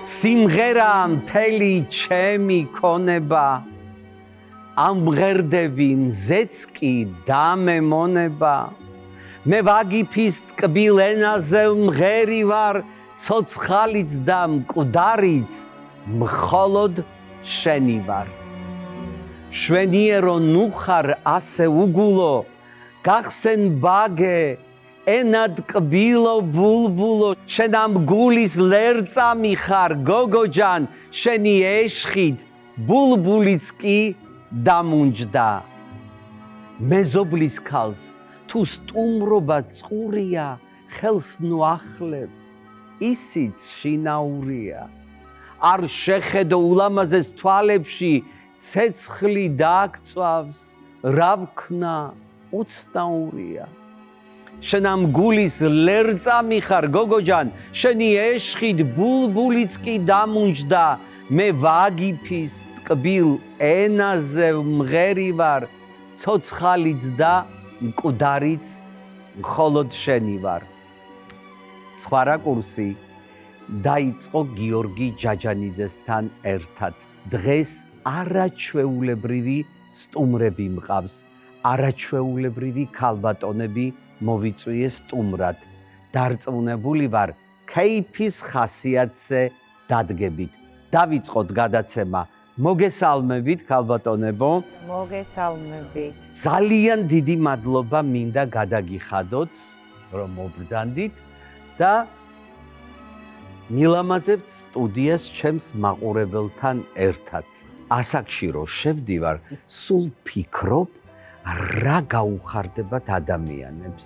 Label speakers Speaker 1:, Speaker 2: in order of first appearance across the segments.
Speaker 1: სიმღერა მთელი ჩემი ქონება ამღერდები მზეც კი დამემონება მე ვაგიფის ტკბილ ენაზე მღერი ვარ ცოცხალიც და მკვდარიც მხოლოდ შენი ვარ მშვენიერო ნუ ხარ ასე უგულო გახსენ ბაგე ენად კბილო ბულბულო შენ ამ გულის ლერწამი ხარ გოგოჯან შენი ეშხით ბულბულიც კი დამუნჯდა მეზობლის ქალს თუ სტუმრობა წყურია ხელს ნუ ახლებ ისიც შინაურია არ შეხედო ულამაზეს თვალებში ცეცხლი დააგწვავს რა ვქნა უცნაურია შენ ამ გულის ლერწამი ხარ გოგოჯან შენი ეშხით ბულბულიც კი დამუნჯდა მე ვაგიფის ტკბილ ენაზე მღერი ვარ ცოცხალიც და მკვდარიც მხოლოდ შენი ვარ სხვა რაკურსი დაიწყო გიორგი ჯაჯანიძესთან ერთად დღეს არაჩვეულებრივი სტუმრები მყავს არაჩვეულებრივი ქალბატონები მოვიწვიეს სტუმრად დარწმუნებული ვარ ქეიფის ხასიათზე დადგებით დავიწყოთ გადაცემა მოგესალმებით ქალბატონებო
Speaker 2: მოგესალმებით
Speaker 1: ძალიან დიდი მადლობა მინდა გადაგიხადოთ რომ მობრძანდით და მილამაზებთ სტუდიას ჩემს მაყურებელთან ერთად ასაკში რო შევდივარ სულ ფიქრობ რა გაუხარდებათ ადამიანებს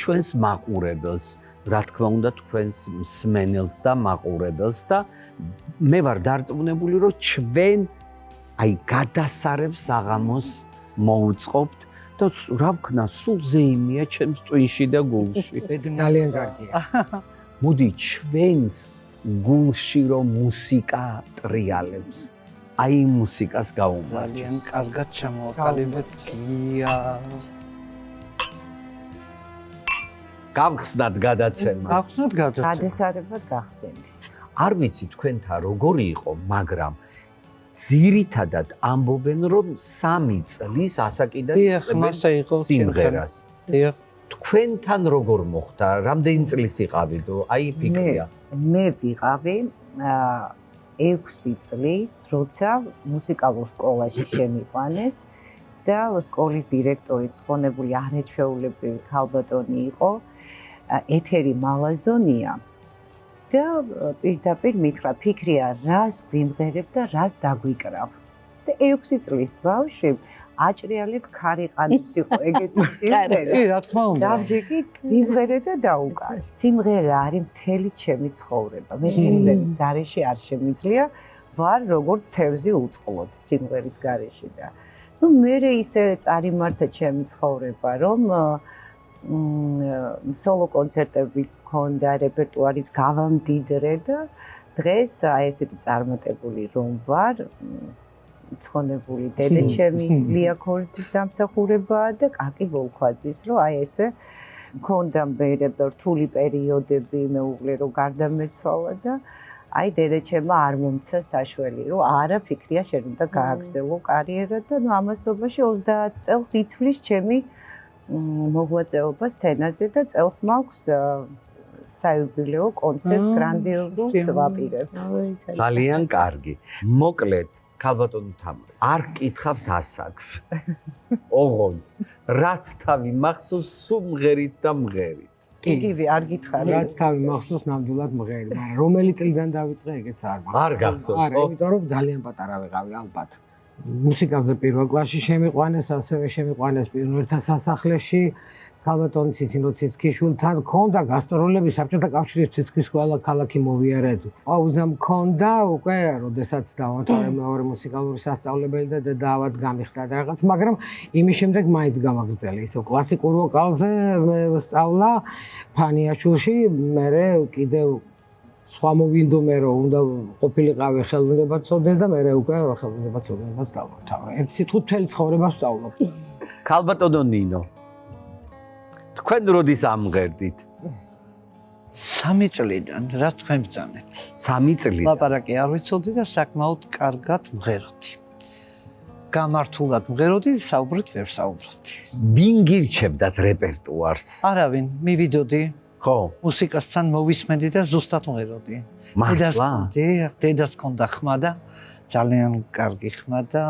Speaker 1: ჩვენს მაყურებელს რა თქმა უნდა თქვენს მსმენელს და მაყურებელს და მე ვარ დარწმუნებული რომ ჩვენ აი გადასარევ საღამოს მოუწყობთ და რა ვქნა სულ ზეიმია ჩემს ტვინში და გულში
Speaker 3: ძალიან კარგია
Speaker 1: მოდი ჩვენს გულში რომ მუსიკა ტრიალებს აი მუსიკას გავუმარჯოს.
Speaker 3: ძალიან კარგად ჩამოვაკალიბეთ გია.
Speaker 1: გავხსნათ გადაცემა.
Speaker 3: გავხსნათ გადაცემა.
Speaker 2: გადასარევად გახსენდი.
Speaker 1: არ ვიცი თქვენთან როგორი იყო, მაგრამ ძირითადად ამბობენ რომ 3 წლის ასაკიდან სიმღერას.
Speaker 3: დიახ.
Speaker 1: თქვენთან როგორ მოხდა? რამდენი წლის იყავიდო? აი ფიქრია.
Speaker 2: მე ვიყავი 6 წლის, როცა მუსიკალურ სკოლაში შემიყვანეს და სკოლის დირექტორი ცხონებული არაჩვეულებრივი ქალბატონი იყო ეთერი მალაზონია და პირდაპირ მითხრა ფიქრია რას გვიმღერებ და რას დაგვიკრავ და 6 წლის ბავშვი აჭრიალებ ქარიყანებს იყო ეგეთი სიმღერა.
Speaker 3: კი, რა თქმა უნდა.
Speaker 2: დავჯექი, ვიმღერე და დაუკარე. სიმღერა არის მთელი ჩემი ცხოვრება. მე სიმღერის გარეშე არ შემიძლია, ვარ როგორც თევზი უწყლოდ სიმღერის გარეშე და ნუ მე ისე წარიმართა ჩემი ცხოვრება, რომ სოლო კონცერტებიც მქონდა, რეპერტუარიც გავამდიდრე და დღეს აი ესეთი წარმატებული რომ ვარ ცხონებული დედა ჩემის ლია ქორძის დამსახურებაა და კაკი ბოლქვაძის რომ აი ესე მქონდა რთული პერიოდები მეუღლე რომ გარდამეცვალა და აი დედა ჩემმა არ მომცა საშველი რომ არა ფიქრია შენ უნდა გააგრძელო კარიერა და ნუ ამასობაში 30 წელს ითვლის ჩემი მოღვაწეობა სცენაზე და წელს მაქვს საიუბილეო კონცერტს გრანდიოზულს ვაპირებ.
Speaker 1: ძალიან კარგი. მოკლედ ქალბატონო თამარ, არ კითხავთ ასაკს. ოღონდ, რაც თავი მახსოვს, სულ მღერით და მღერით.
Speaker 2: იგივე არ გითხარი.
Speaker 3: რაც თავი მახსოვს, ნამდვილად მღერი, მაგრამ რომელი წლიდან დავიწყე, ეგეც არ მახსოვს.
Speaker 1: არ გახსოვს,
Speaker 3: არა, იმიტომ რომ ძალიან პატარა ვიყავი, ალბათ. მუსიკაზე პირველ კლასში შემიყვანეს, ასევე შემიყვანეს პიონერთა სასახლეში. ქალბატონ ციცინო ციცქიშვილთან მქონდა გასტროლები საბჭოთა კავშირის ციცქვის ყველა ქალაქი მოვიარეთ. პაუზა მქონდა უკვე, როდესაც დავამთავრე მეორე მუსიკალური სასწავლებელი და დავად გამიხდა და რაღაც, მაგრამ იმის შემდეგ მაინც გამაგრძელე. ისე კლასიკურ ვოკალზე სწავლა ფანიაშვილში, მე კიდევ სხვა მოვინდო მე რომ უნდა ყოფილიყავი ხელოვნებაცოდნე და მე უკვე ხელოვნებაცოდნებას დავამთავრე. ერთ სიტყვით მთელი ცხოვრება ვსწავლობ.
Speaker 1: ქალბატონო ნინო თქვენ როდის ამღერდით?
Speaker 4: 3 წლიდან რაც თქვენ ბრძანეთ.
Speaker 1: 3 წლიდან.
Speaker 4: ლაპარაკი არ ვიცოდი და საკმაოდ კარგად მღეროდი. გამართულად მღეროდი, საუბრით ვერ საუბრობდი.
Speaker 1: ვინ გირჩევდათ რეპერტუარს?
Speaker 4: არავინ, მივიდოდი,
Speaker 1: ხო,
Speaker 4: მუსიკასთან მოვისმენდი და ზუსტად მღეროდი.
Speaker 1: მართლა?
Speaker 4: დედას ჰქონდა ხმა და ძალიან კარგი ხმა და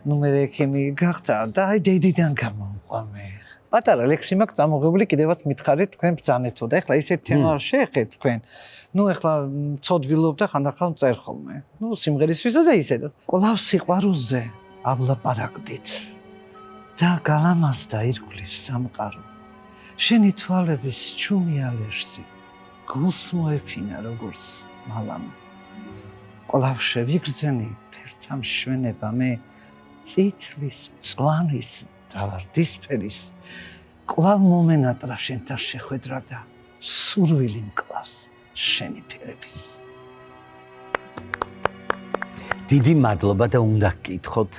Speaker 4: ნუმერ ექიმი გახდა და აი დედიდან გამომყვა მე. პატარა ლექსი მაქვს წამოღებული, კიდევაც მითხარით თქვენ ბრძანეთო და ეხლა ისეთ თემა შეეხეთ თქვენ. ნუ ეხლა ცოდვილობ და ხანდახან წერ ხოლმე. ნუ სიმღერისთვისაც და ისედაც. კვლავ სიყვარულზეავლაპარაკდით და გალამაზდა ირგვლივ სამყარო. შენი თვალების ჩუმი ალერსი გულს მოეფინა როგორც მალამ. კვლავ შევიგრძენი ფერთა მშვენება მე წითლის, მწვანის და ვარდისფერის კვლავ მომენატრა შენთან შეხვედრა და სურვილი მკლავს შენი ფერების.
Speaker 1: დიდი მადლობა და უნდა გკითხოთ.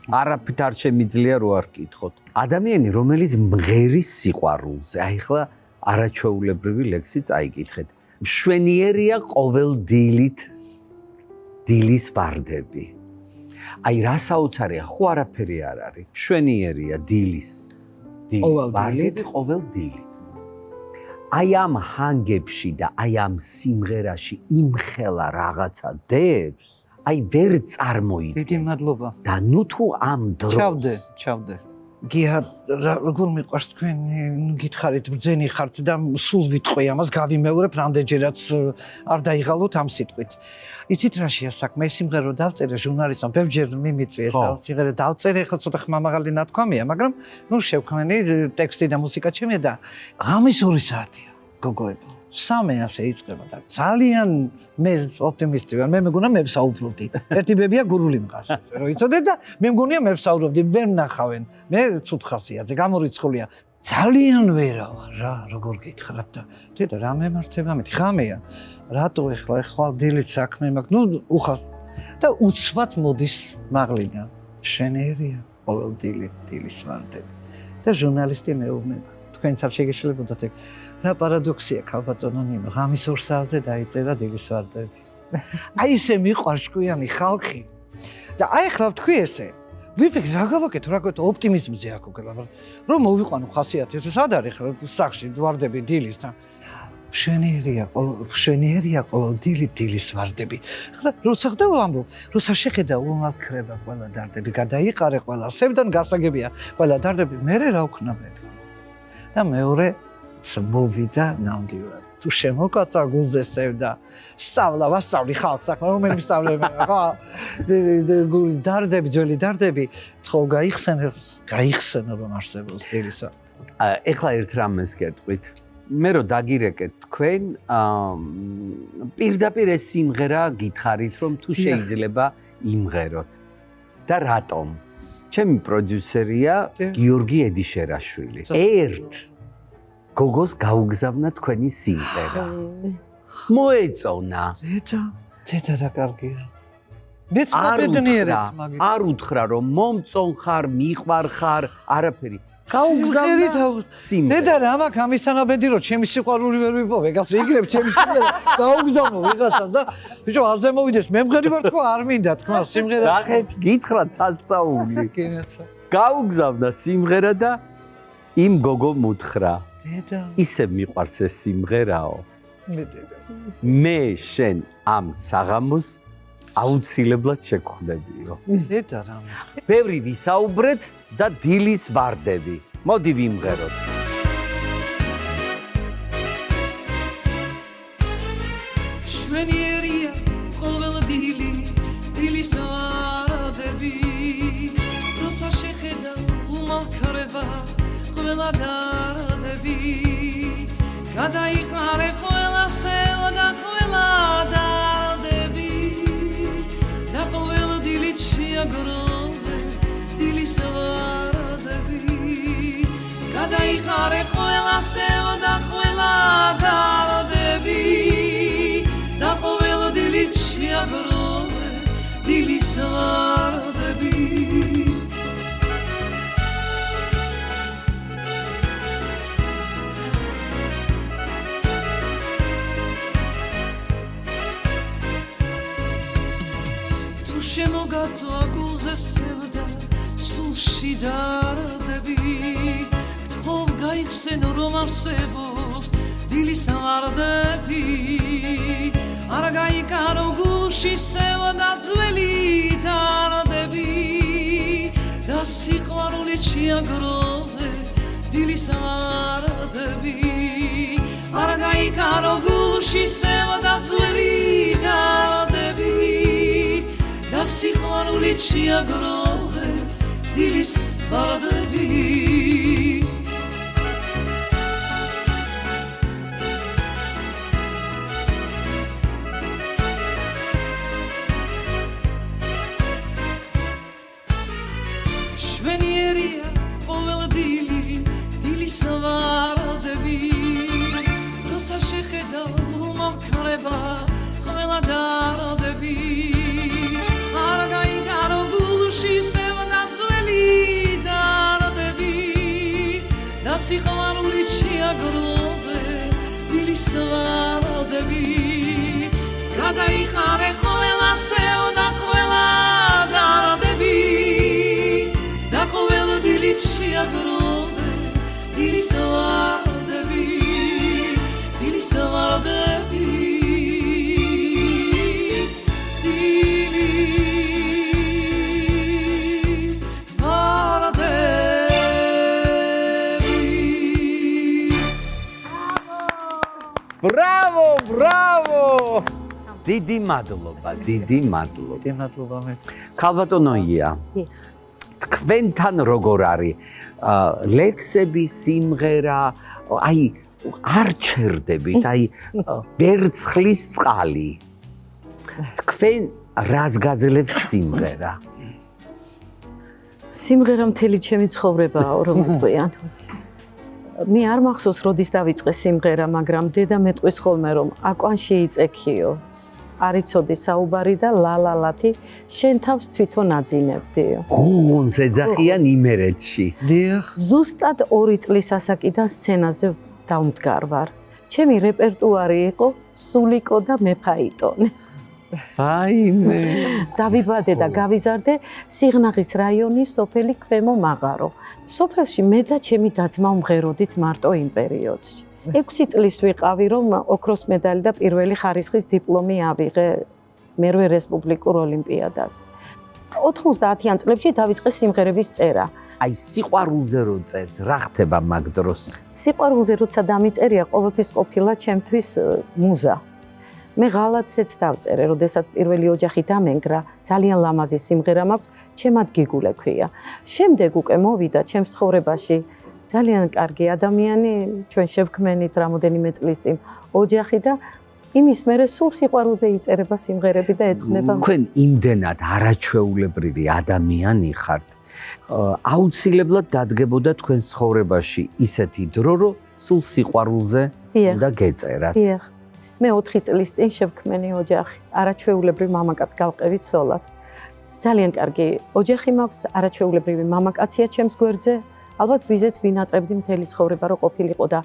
Speaker 1: არაფრით არ შემიძლია რო არ გკითხოთ. ადამიანი რომელიც მღერის სიყვარულზე, აი ხლა არაჩვეულებრივი ლექსი წაიკითხეთ. მშვენიერია ყოველ დილით დილის ვარდები. აი რა საოცარია, ხო არაფერი არ არის. მშვენიერია დილის ვარდები ყოველ დილით. აი ამ ჰანგებში და აი ამ სიმღერაში იმხელა რაღაცა დებს, აი ვერ წარმოიდგენ.
Speaker 4: დიდი მადლობა.
Speaker 1: და ნუ თუ ამ დროს
Speaker 4: ჩავდე. გია როგორ მიყვარს თქვენ გითხარით ბრძენი ხართ და სულ ვიტყვი ამას გავიმეორებ რამდენჯერაც არ დაიღალოთ ამ სიტყვით. იცით რა შეა საქმე, სიმღერო დავწერე ჟურნალისტმა, ბევრჯერ მიმიწვია ეს სიმღერა დავწერე, ახლა ცოტა ხმამაღალი ნათქვამია, მაგრამ ნუ შევქმნი ტექსტი და მუსიკა ჩემია და ღამის 2 საათია გოგოებო. 3 ასე იწყება და ძალიან მე ოპტიმისტი ვარ, მე მეგონა მე ვსაუბრობდი. ერთი ბებია გურული მყავს, რო იცოდეთ და მე მგონია მე ვსაუბრობდი, ვერ ნახავენ. მე ცუდ ხასიათზე გამორიცხულია. ძალიან ვერავარ რა, როგორ გითხრათ და დედა რა მემართება მეთი ხამეა. რატო ეხლა ხვალ დილით საქმე მაქვს, ნუ უხას და უცბად მოდის მაღლიდან. შენერია ყოველ დილის ვარდები. და ჟურნალისტი მეუბნება. თქვენც არ შეგეშლებოდათ ეგ. რა პარადოქსია ქალბატონო ნინო, ღამის 2 საათზე დაიწერა დილის ვარდები. აი ესე მიყვარს ჭკვიანი ხალხი. და აი ახლა ვთქვი ესე, ვიფიქრე რა გავაკეთო, რა გავაკეთო ოპტიმიზმზე აქ უგელა, რომ მოვიყვანო ხასიათი, სად არის ხა სახში ვარდები დილისთან. მშვენიერია ყოველ დილის ვარდები. ხა როცა ხდება ამბობ, როცა შეხედა უამრავ ქრება ყველა დარდები, გადაიყარე ყველა, სევდან გასაგებია ყველა დარდები, მერე რა ვქნა მე. და მეორე მოვიდა ნამდვილად. თუ შემოკაცა გულზე სევდა, სწავლა, ვასწავლი ხალხს, ახლა რომელი სწავლები, ხა გულის დარდები, ძველი დარდები, ხო გაიხსენო რომ არსებობს დილისა.
Speaker 1: ეხლა ერთ რამეს გეტყვით. მე რო დაგირეკეთ თქვენ, პირდაპირ ეს სიმღერა გითხარით, რომ თუ შეიძლება იმღეროთ. და რატომ? ჩემი პროდიუსერია გიორგი ედიშერაშვილი. ერთ გოგოს გაუგზავნა თქვენი სიმღერა. მოეწონა.
Speaker 4: დედა რა კარგია. მეც მობედნიერებ მაგით.
Speaker 1: არ უთხრა რომ მომწონ ხარ, მიყვარ ხარ, არაფერი. გაუგზავნა სიმღერა.
Speaker 4: დედა რა მაქვს ამის თანაბედი რომ ჩემი სიყვარული ვერ ვიპოვე, გავს იგრებ ჩემი სიმღერა. გაუგზავნო ვიღაცას და ბიჭო არზე მოვიდეს, მე მღერი ვარ თქო არ მინდა თქმა სიმღერა.
Speaker 1: ნახეთ, გითხრათ სასწაული. გაუგზავნა სიმღერა და იმ გოგო მუთხრა.
Speaker 4: დედა
Speaker 1: ისე მიყვარს ეს სიმღერაო. მე შენ ამ საღამოს აუცილებლად შეგხვდებიო.
Speaker 4: დედა რა.
Speaker 1: ბევრი ვისაუბრეთ და დილის ვარდები. მოდი ვიმღეროთ.
Speaker 5: მშვენიერია ყოველ დილის ვარდები. როცა შეხედა უმალქრება ყველა დარდები. გადაიყარე ყველა სევა და ყველა დარდები. და ყოველ დილით შეაგროვე დილის ვარდები. გადაიყარე ყველა სევა და ყველა დარდები. და ყოველ დილით შეაგროვე დილის ვარდები. შემოგაწვა გულზე სევდა სულში დარდები გთხოვ გაიხსენო რომ არსებობს დილის ვარდები არ გაიკარო გულში სევდა ძველი დარდები და სიყვარული ჩიაგროვე დილის ვარდები არ გაიკარო გულში სევდა ძველი დარდები და სიყვარული ჩიაგროვე დილის ვარდები შვენიერია ყოველ დილის ვარდები როცა შეხედავ მომქრება ყველა დარდები არ გაიკარო გულში სევდა ძველი დარდები და სიყვარული ჩიაგროვე დილის ვარდები გადაიხარე ყველა სევდა ყველა დარდები და ყოველ დილით ჩიაგროვე დილის ვარდები დილის ვარდები
Speaker 1: Bravo, bravo! დიდი მადლობა.
Speaker 4: დიმადლობა მე.
Speaker 1: ქალბატონოია. თქვენთან როგორ არის? ლექსები, სიმღერა, აი არ ჩერდებით, აი ვერცხლის წყალი. თქვენ რას გაძლევთ სიმღერა?
Speaker 6: სიმღერა მთელი ჩემი ცხოვრებაა, რომ ვიტყვიან. მე არ მახსოვს როდის დავიწყე სიმღერა, მაგრამ დედა მეტყვის ხოლმე რომ აკვანში იწექიო. არ იცოდი საუბარი და ლალალათი შენ თავს თვითონ აძინებდიო.
Speaker 1: გუნს ეძახიან იმერეთში.
Speaker 4: დიახ.
Speaker 6: ზუსტად 2 წლის ასაკიდან სცენაზე დავმდგარ ვარ. ჩემი რეპერტუარი იყო სულიკო და მეფაიტონე.
Speaker 1: ვაიმე.
Speaker 6: დავიბადე და გავიზარდე სიღნაღის რაიონის სოფელი ქვემო მაღარო. სოფელში მე და ჩემი დაძმა ვმღეროდით მარტო იმ პერიოდში. 6 წლის ვიყავი რომ ოქროს მედალი და პირველი ხარისხის დიპლომი ავიღე მერვე რესპუბლიკურ ოლიმპიადაზე. 90-იან წლებში დავიწყე სიმღერების წერა.
Speaker 1: აი სიყვარულზე რო წერთ, რა ხდება მაგ დროს?
Speaker 6: სიყვარულზე როცა დამიწერია, ყოველთვის ყოფილა ჩემთვის მუზა. მე ღალატზეც დავწერე, როდესაც პირველი ოჯახი დამენგრა, ძალიან ლამაზი სიმღერა მაქვს, ჩემად გიგულე ქვია. შემდეგ უკვე მოვიდა ჩემს ცხოვრებაში ძალიან კარგი ადამიანი, ჩვენ შევქმნით რამოდენიმე წლის წინ ოჯახი და იმის მერე სულ სიყვარულზე იწერება სიმღერები და ეძღვნება.
Speaker 1: თქვენ იმდენად არაჩვეულებრივი ადამიანი ხართ. აუცილებლად დადგებოდა თქვენს ცხოვრებაში ისეთი დრო, რომ სულ სიყვარულზე უნდა გეწერათ.
Speaker 6: დიახ. მე 4 წლის წინ შევქმნი ოჯახი. არაჩვეულებრივ მამაკაც გავყევით სოლად. ძალიან კარგი ოჯახი მაქვს, არაჩვეულებრივი მამაკაცია ჩემს გვერდზე. ალბათ ვიზეც ვინატრებდი მთელი ცხოვრება რო ყოფილიყო და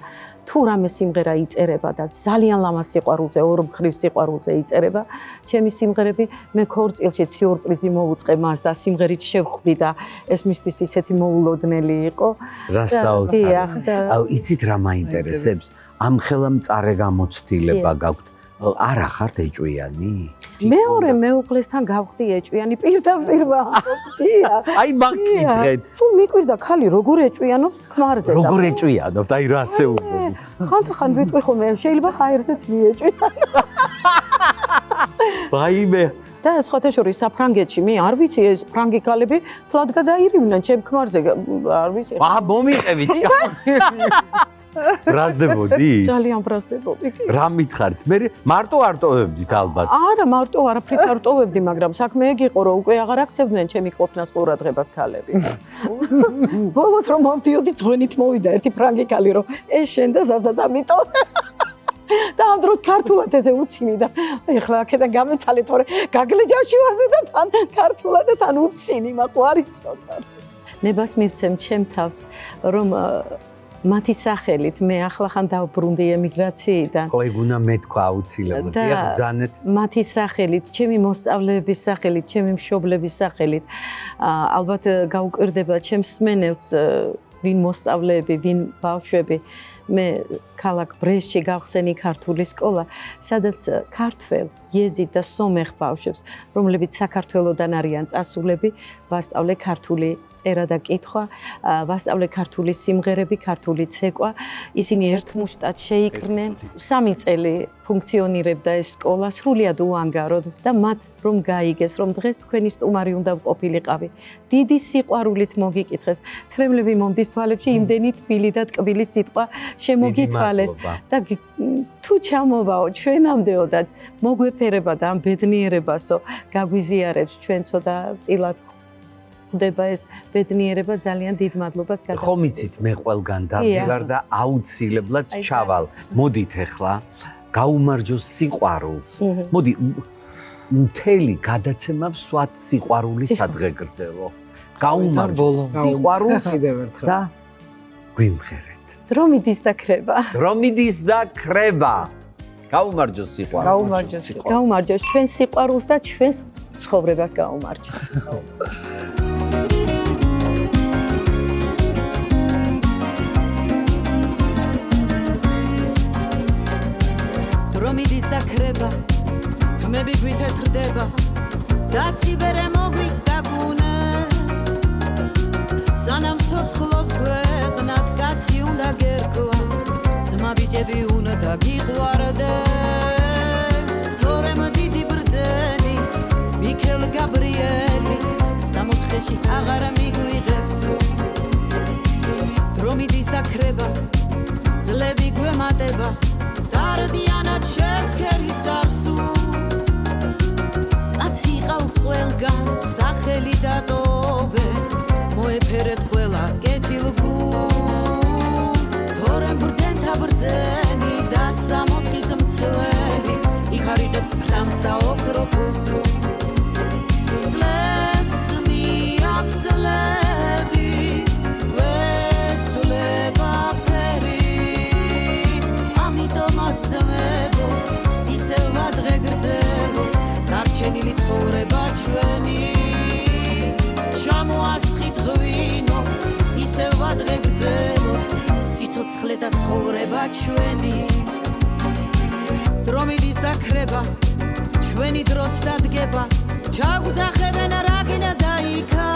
Speaker 6: თუ რამე სიმღერა იწერება და ძალიან ლამაზ სიყვარულზე, ორ მხრივ სიყვარულზე იწერება, ჩემი სიმღერები მე ქორწილში სიურპრიზი მოვუწყე მას და სიმღერით შევხვდი და ეს მისთვის ისეთი მოულოდნელი იყო.
Speaker 1: რა საოცარი.
Speaker 6: დიახ,
Speaker 1: აუ იცით რა მაინტერესებს? ამ ხელა მწარე გამოცდილება გაქვთ. არა ხართ ეჭვიანი?
Speaker 6: მეორე მეუღლესთან გავხდი ეჭვიანი პირდაპირ ვამბობდი.
Speaker 1: აი მაგკითხეთ.
Speaker 6: თუ მიკვირდა ხალი როგორ ეჭვიანობს ქმარზე და
Speaker 1: როგორ ეჭვიანობთ? აი რა ასეულობთ?
Speaker 6: ხანდახან ვიტყვი ხოლმე შეიძლება ჰაერზეც ვიეჭვიან.
Speaker 1: ვაიმე.
Speaker 6: და სხვათა შორის საფრანგეთში მე არ ვიცი ეს ფრანგი ქალები თლად გადაირივნენ ჩემ ქმარზე არ ვიცი.
Speaker 1: მომიყევით. ბრაზდებოდი?
Speaker 6: ძალიან ბრაზდებოდი.
Speaker 1: რა მითხარით? მე მარტო არ ტოვებდით ალბათ.
Speaker 6: არა, მარტო არაფრით არ ტოვებდი, მაგრამ საქმე ეგ იყო, რომ უკვე აღარ აქცევდნენ ჩემი ყოფნას ყურადღებას ქალები. ბოლოს რომ მოვდიოდი, ძღვენით მოვიდა ერთი ფრანგი ქალი, რომ ეს შენ და ზაზად ამიტო. და ამ დროს ქართულად ეზე უცინი და ეხლა აქედან გამეცალე, თორე გაგლეჯაში ვაზე და თან ქართულად და თან უცინი, მაყო არ იცოდა. ნებას მივცემ ჩემ თავს, რომ მათი სახელით მე ახლახან დავბრუნდი ემიგრაციიდან.
Speaker 1: ხო, ეგ უნდა მეთქვა აუცილებლად. დიახ, ბრძანეთ.
Speaker 6: მათი სახელით, ჩემი მოსწავლეების სახელით, ჩემი მშობლების სახელით, ალბათ გაუკვირდება ჩემს სმენელს, ვინ მოსწავლეები, ვინ ბავშვები. მე ქალაქ ბრესტში გავხსენი ქართული სკოლა, სადაც ქართველ, იეზიდ და სომეხ ბავშვებს, რომლებიც საქართველოდან არიან წასულები, ვასწავლე ქართული წერა და კითხვა, ვასწავლე ქართული სიმღერები, ქართული ცეკვა. ისინი ერთმუშტად შეიკრნენ. 3 წელი ფუნქციონირებდა ეს სკოლა, სრულიად უანგაროდ და მათ რომ გაიგეს, რომ დღეს თქვენი სტუმარი უნდა ყოფილიყავი. დიდი სიყვარულით მოგიკითხეს. ცრემლები მომდის თვალებში, იმდენი თბილი და ტკბილი სიტყვა შემოგითვალეს და თუ ჩამოვაო ჩვენამდეო და მოგვეფერება და ამ ბედნიერებასო გაგვიზიარებს ჩვენცო და წილად ხდება ეს ბედნიერება ძალიან დიდ მადლობას გადაგიხდით.
Speaker 1: ხომ იცით მე ყველგან დავდივარ და აუცილებლად ჩავალ. მოდით ახლა გაუმარჯოს სიყვარულს. მოდი მთელი გადაცემა ვსვათ სიყვარულის სადღეგრძელო. გაუმარჯოს სიყვარულს და გვიმღერეთ.
Speaker 6: დრო მიდის და ქრება.
Speaker 1: დრო მიდის და ქრება. გაუმარჯოს სიყვარულს.
Speaker 2: გაუმარჯოს.
Speaker 6: გაუმარჯოს ჩვენ სიყვარულს და ჩვენს ცხოვრებას გაუმარჯოს.
Speaker 5: დრო მიდის და ქრება, თმები გვითეთრდება და სიბერე მოგვიდაგუნებს. სანამ ცოცხლობ ქვეყნად კაცი უნდა გერკვას, ძმა ბიჭები უნდა გიყვარდეს. თორემ დიდი ბრძენი მიქელ გაბრიელი სამოთხეში აღარ მიგვიღებს. დრო მიდის და ქრება, ძლები გვემატება, დარდიანად შერცქერი წარსულს. კაცი ყავ ყველგან სახელი დატოვე, მოეფერეთ ყველა კეთილ გულს. თორემ ბრძენთა ბრძენი და სამოთხის მცველი იხარიღებს ქრამს და ოქროფულს. ძლებს მიაქვს ძლები, ვეცვლება ფერი, ამიტომაც ძმებო, ისევ ვადღეგრძელო, დარჩენილი ცხოვრება ჩვენი. ჩამოასხით ღვინო, ისევ ვადღეგრძელო, სიცოცხლე და ცხოვრება ჩვენი. დრო მიდის და ქრება, ჩვენი დროც დადგება, ჩაგვთახებენ რაგინა და იქა.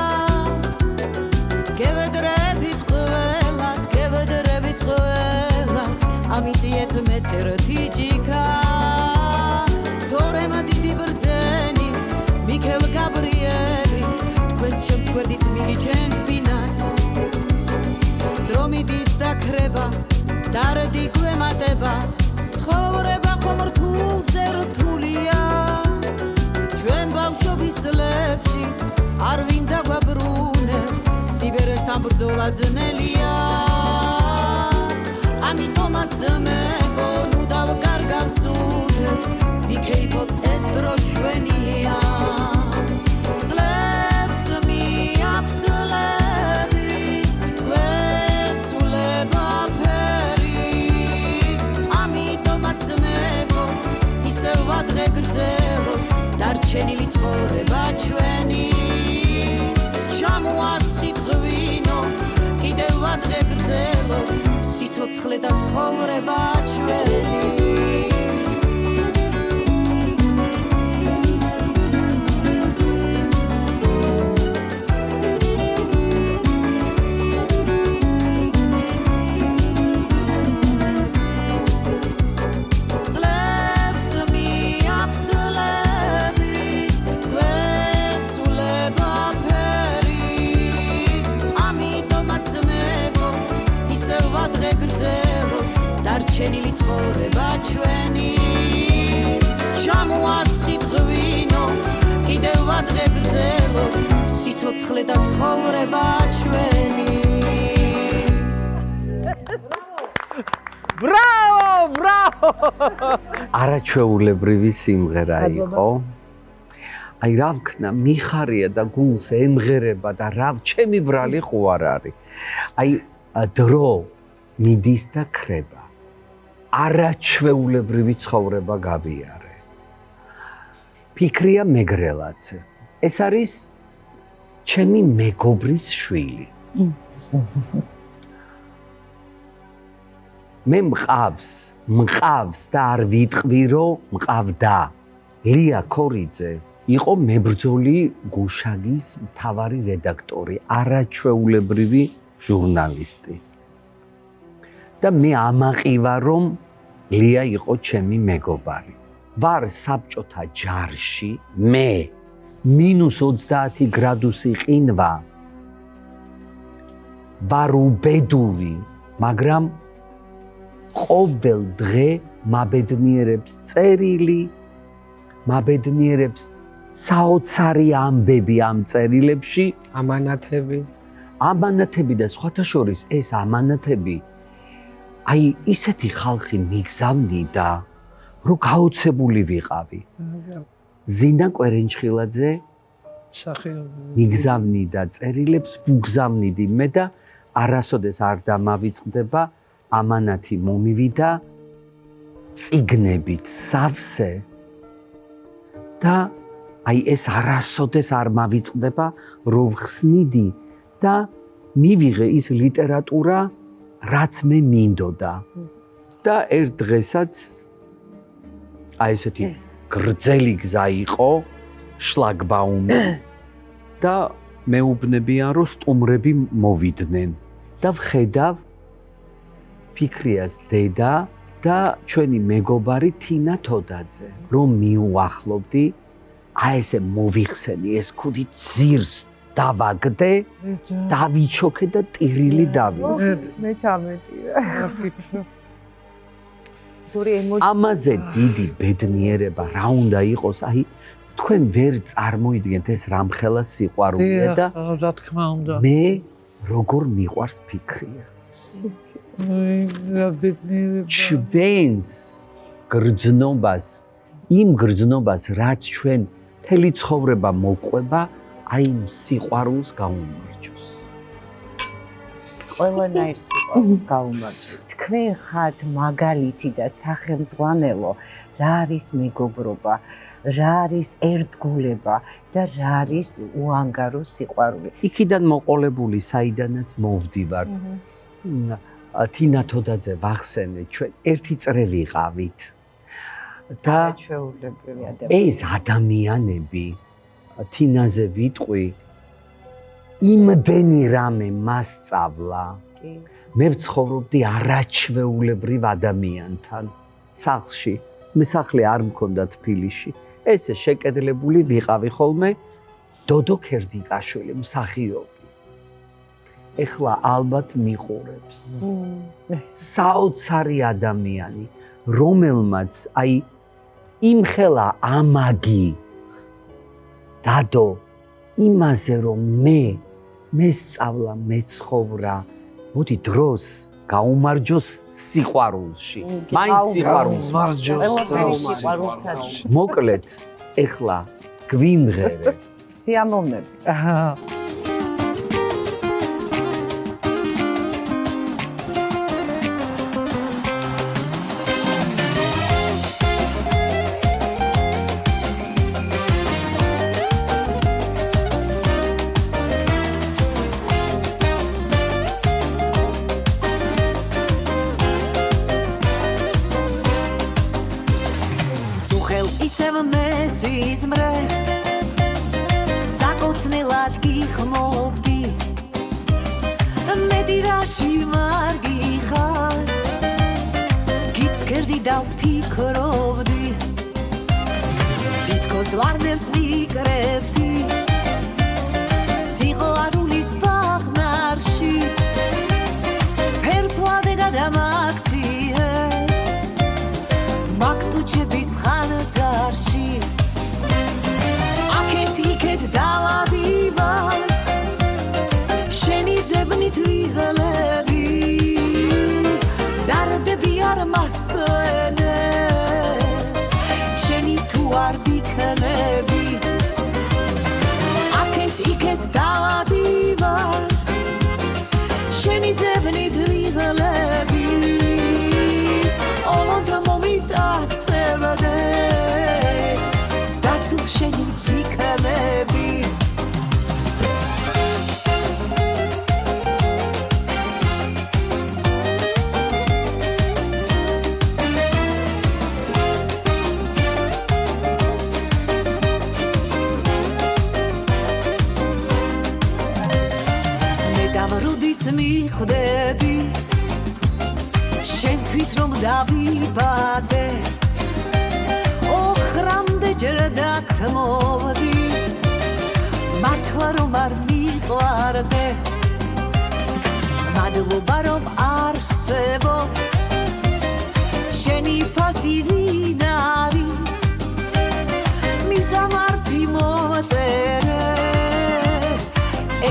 Speaker 5: გევედრებით ყველას, გევედრებით ყველას, ამიწიეთ მეც ერთი ჯიქა. თორემ დიდი ბრძენი მიქელ გაბრიელი, თქვენ ჩემს გვერდით მიგიჩენთ ბინას. დრო მიდის და ქრება, დარდი გვემატება, ცხოვრება ხომ რთულზე რთულია. ჩვენ ბავშვობის წლებში არ ვინდა გვაბრუნებს, სიბერესთან ბრძოლა ძნელია. ამიტომაც ძმებო, ნუ დავკარგავთ წუთებს, ვიქეიფოთ ეს დრო ჩვენია. ძლებს მიაქვს ძლები, გვეცვლება ფერი, ამიტომაც ძმებო, ისევ ვადღეგრძელო, დარჩენილი ცხოვრება ჩვენი. ჩამოასხით ღვინო, კიდევ ვადღეგრძელო, სიცოცხლე და ცხოვრება ჩვენი. დარჩენილი ცხოვრება ჩვენი. ჩამოასხით ღვინო, კიდევ ვადღეგრძელო, სიცოცხლე და ცხოვრება ჩვენი.
Speaker 1: ბრავო, ბრავო! არაჩვეულებრივი სიმღერა იყო. აი რა ვქნა, მიხარია და გულს ემღერება და რა ჩემი ბრალი ხო არ არის. აი დრო მიდის და ქრება. არაჩვეულებრივი ცხოვრება გავიარე. ფიქრია მეგრელაძე. ეს არის ჩემი მეგობრის შვილი. მე მყავს და არ ვიტყვი რომ მყავდა. ლია ქორიძე იყო მებრძოლი გუშაგის მთავარი რედაქტორი, არაჩვეულებრივი ჟურნალისტი. და მე ამაყივა რომ ლია იყო ჩემი მეგობარი. ვარ საბჭოთა ჯარში, მე -30 გრადუსი ყინვა. ვარ უბედური, მაგრამ ყოველ დღე მაბედნიერებს წერილი, მაბედნიერებს საოცარი ამბები ამ წერილებში, ამანათები და სხვათა შორის ეს ამანათები აი ისეთი ხალხი მიგზავნიდა, რომ გაოცებული ვიყავი. ზინა კვერენჩხილაძე მიგზავნიდა წერილებს, ვუგზავნიდი მე და არასოდეს არ დამავიწყდება ამანათი მომივიდა წიგნებით სავსე და აი ეს არასოდეს არ მავიწყდება რო ვხსნიდი და მივიღე ის ლიტერატურა რაც მე მინდოდა და ერთ დღესაც აი ესეთი გრძელი გზა იყო შლაგბაუმი და მეუბნებიან რომ სტუმრები მოვიდნენ და ვხედავ ფიქრიას დედა და ჩვენი მეგობარი თინა თოდაძე რომ მიუახლოვდი აი ესე მოვიხსენი ეს ქუდი ძირს დავაგდე დავიჩოქე და ტირილი დავიწყე
Speaker 2: მე 13
Speaker 1: ამაზე დიდი ბედნიერება რა უნდა იყოს აი თქვენ ვერ წარმოიდგენთ ეს რამხელა სიყვარულია და
Speaker 4: რა თქმა უნდა
Speaker 1: მე როგორ მიყვარს ფიქრია
Speaker 4: რა ბედნიერება
Speaker 1: ჩვენს გრძნობას იმ გრძნობას რაც ჩვენ მთელი ცხოვრება მოყვება აი იმ სიყვარულს გაუმარჯოს
Speaker 2: ყველანაირ სიყვარულს გაუმარჯოს თქვენ ხართ მაგალითი და სახელმძღვანელო რა არის მეგობრობა რა არის ერთგულება და რა არის უანგარო სიყვარული
Speaker 1: იქიდან მოყოლებული საიდანაც მოვდივარ თინა თოდაძე ვახსენე ჩვენ ერთი წრე ვიყავით და
Speaker 2: ჩვეულებრივი ადამიანი
Speaker 1: ეს ადამიანები თინაზე ვიტყვი იმდენი რამე მასწავლა მე ვცხოვრობდი არაჩვეულებრივ ადამიანთან სახლში მე სახლი არ მქონდა თბილისში ესე შეკედლებული ვიყავი ხოლმე დოდო ქერდიკაშვილი მსახიობი ეხლა ალბათ მიყურებს საოცარი ადამიანი რომელმაც აი იმხელა ამაგი დადო იმაზე რომ მე სწავლა მეცხოვრა მოდი დროს გაუმარჯოს სიყვარულში მაინც სიყვარულში მოკლედ ეხლა გვიმღერე
Speaker 2: სიამოვნები
Speaker 5: საკოცნელად გიხმობდი მე დირაში მარგიხარ გიცქერდი და ვფიქრობდი თითქოს ვარდებს ვიკრებდი სიყვარულის ბაღნარში ფერფლადე გადამაქციე მაქტუჩების ხანძარში იქეთ დავადივარ შენი ძებნით ვიღლები დარდები არ მასწენებს შენი თუ არ ვიქნები აქეთ იქეთ დავადივარ დასულ შენი ფიქრები მიხვდები შენთვის რომ დავიბადე ოხრამდე ჯერ დაგთმოვდი მართლა რომ არ მიყვარდე მადლობა რომ არსებობ შენი ფასი ვინ არის მისამართი მოწერე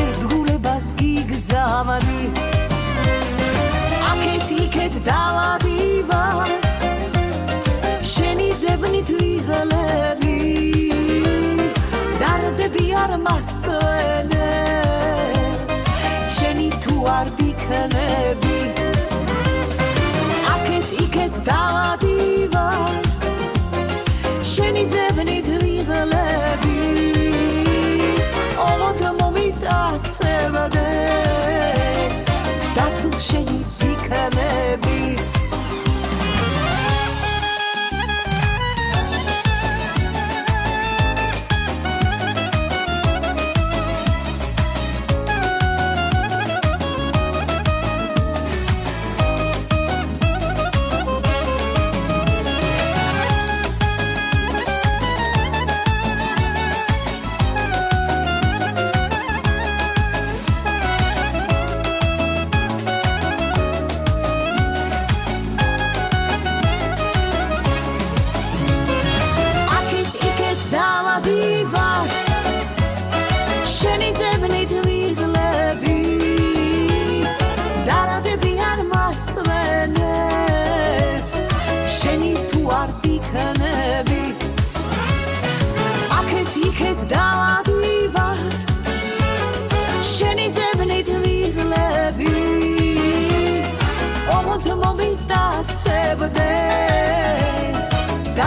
Speaker 5: ერთგულებას გიგზავანი აქეთ იქეთ დავადივარ შენი ძებნით ვიღლები დარდები არ მასწავლებს შენი თუ არ ვიქნები აქეთ იქეთ დავადივარ შენი ძებნით ვიღლები ოლოდ მომიტაცებდე დასულ შენი ფიქრები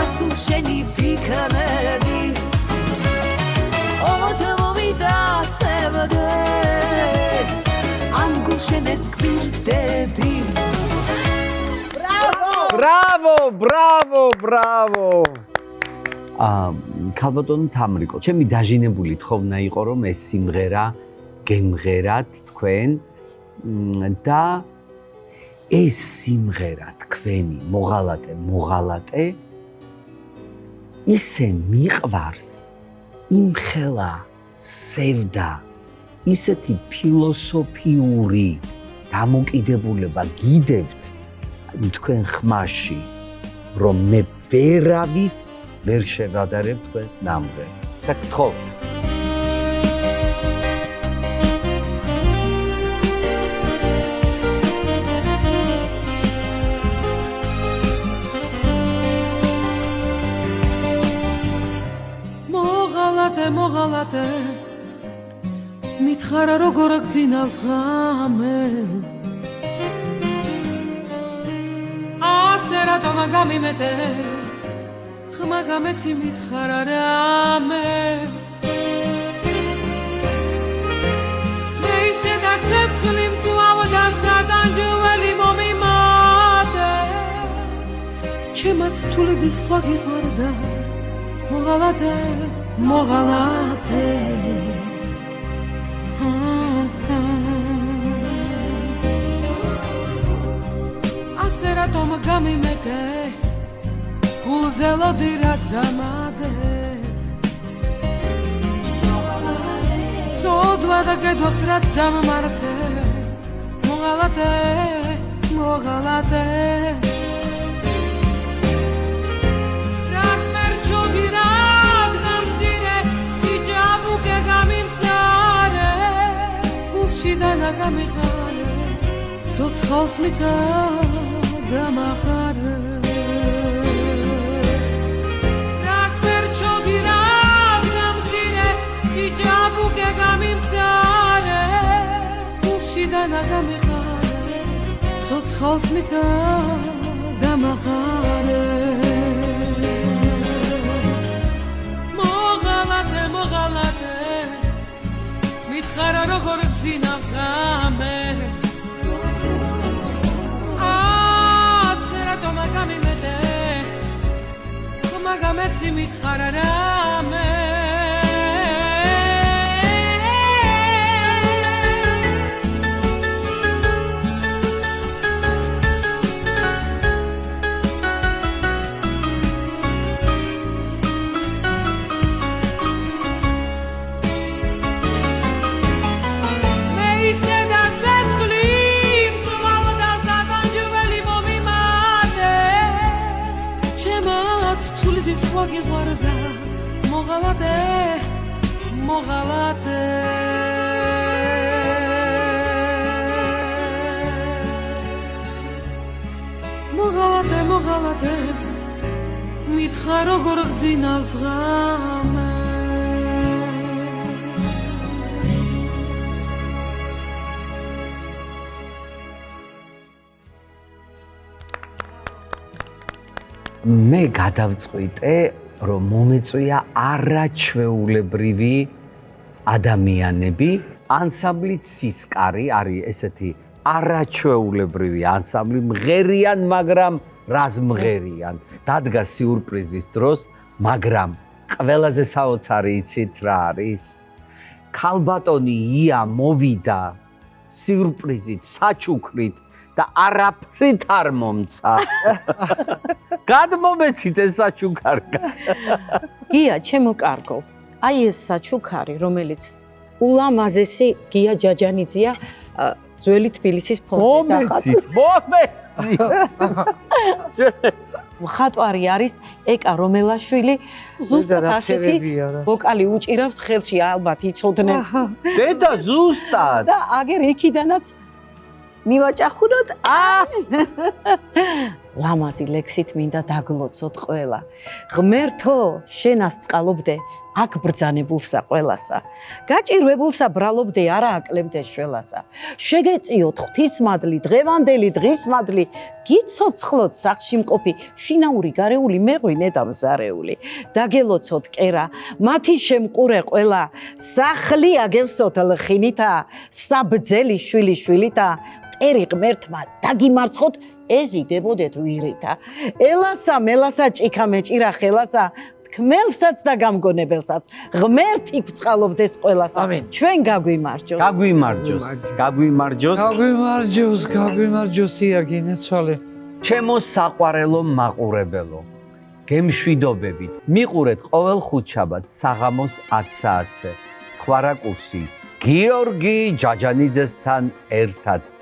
Speaker 5: დასულ შენი ფიქრები ოლოდ მომიტაცებდე ამ გულშენ ერთს გვირდები
Speaker 1: ბრავო ქალბატონ თამრიკო ჩემი დაჟინებული თხოვნა იყო რომ ეს სიმღერა გემღერათ თქვენ და ეს სიმღერა თქვენი მოღალატე ისე მიყვარს იმხელა სევდა ისეთი ფილოსოფიური დამოკიდებულება გიდევთ თქვენ ხმაში რომ მე ვერავის ვერ შევადარებ თქვენს ნამღერს და გთხოვთ
Speaker 7: მოღალატე მითხარა როგორ გძინავს ღამე ასე რატომ გამიმეთე ხმა გამეცი მითხარა რამე მე ისე დაცეცხლი მწვავდა სადანჯველი მომიმატე ჩემად თულიდი სხვა გიყვარდა მოღალატე ასე რატომ გამიმეთე გულზე ლოდი რა დამადე წოდვა და გედოს რაც დამმართე მოღალატე გამიღალე ცოცხალს მიწა დამახარე რაც ვერ ჩოდი რა გამძირე სიჯაბუკე გამიმწარე გულშიდან გამიღალე ცოცხალს მიწა დამახარე მოღალატე მითხარა როგორ გძინავს ღამე რატო მაგამიმედე მაგამეცი მითხარა რამე გიყვარდა მოღალატე მოღალატე მოღალატე მოღალატე მითხა როგორ გძინავს ღამე
Speaker 1: მე გადავწყვიტე რომ მომეწვია არაჩვეულებრივი ადამიანები ანსამბლი ცისკარი არის ესეთი არაჩვეულებრივი ანსამბლი მღერიან მაგრამ რას მღერიან დადგა სიურპრიზის დროს მაგრამ ყველაზე საოცარი იცით რა არის ქალბატონი ია მოვიდა სიურპრიზით საჩუქრით და არაფრით არ მომცა. გადმომეცით ეს საჩუქარკა.
Speaker 6: გია, ჩემო კარგო. აი ეს საჩუქარი, რომელიც ულამაზესი გია ჯაჯანიძეა ძველი თბილისის ფონზე დახატული.
Speaker 1: მომეცი.
Speaker 6: ხატვარი არის ეკა რომელაშვილი, ზუსტად ასეთი ვოკალი უჭირავს ხელში, ალბათ იცოდნენ.
Speaker 1: დედა ზუსტად.
Speaker 6: და აგერ იქიდანაც მივაჭახუროთ. ლამაზი ლექსით მინდა დაგლოცოთ ყველა. ღმერთო, შენას წყალობდე, აქ ბრძანებულსა ყველასა. გაჭირვებულსა ბრალობდე, არა აკლებდე შველასა. შეგეწიოთ ღვთისმადლი, დღევანდელი დღისმადლი, გიცოცხლოთ სახში მყოფი, შინაური გარეული მეღვინე და მზარეული. დაგელოცოთ კერა, მათი შემყურე ყველა, სახლი აგევსოთ ლხინითა, საბძელი შვილი შვილითა, მტერი ღმერთმა დაგიმარცხოთ ეზიდებოდეთ ვირითა. ელასა მელასა ჭიქა მეჭირა ხელასა, თქმელსაც და გამგონებელსაც, ღმერთი გწყალობდეს ყველასა. ჩვენ გაგვიმარჯოს.
Speaker 4: გაგვიმარჯოს იაგინეცვალე.
Speaker 1: ჩემო საყვარელო მაყურებელო. გემშვიდობებით. მიყურეთ ყოველ ხუთშაბათს საღამოს 10 საათზე. სხვა რაკურსი გიორგი ჯაჯანიძესთან ერთად.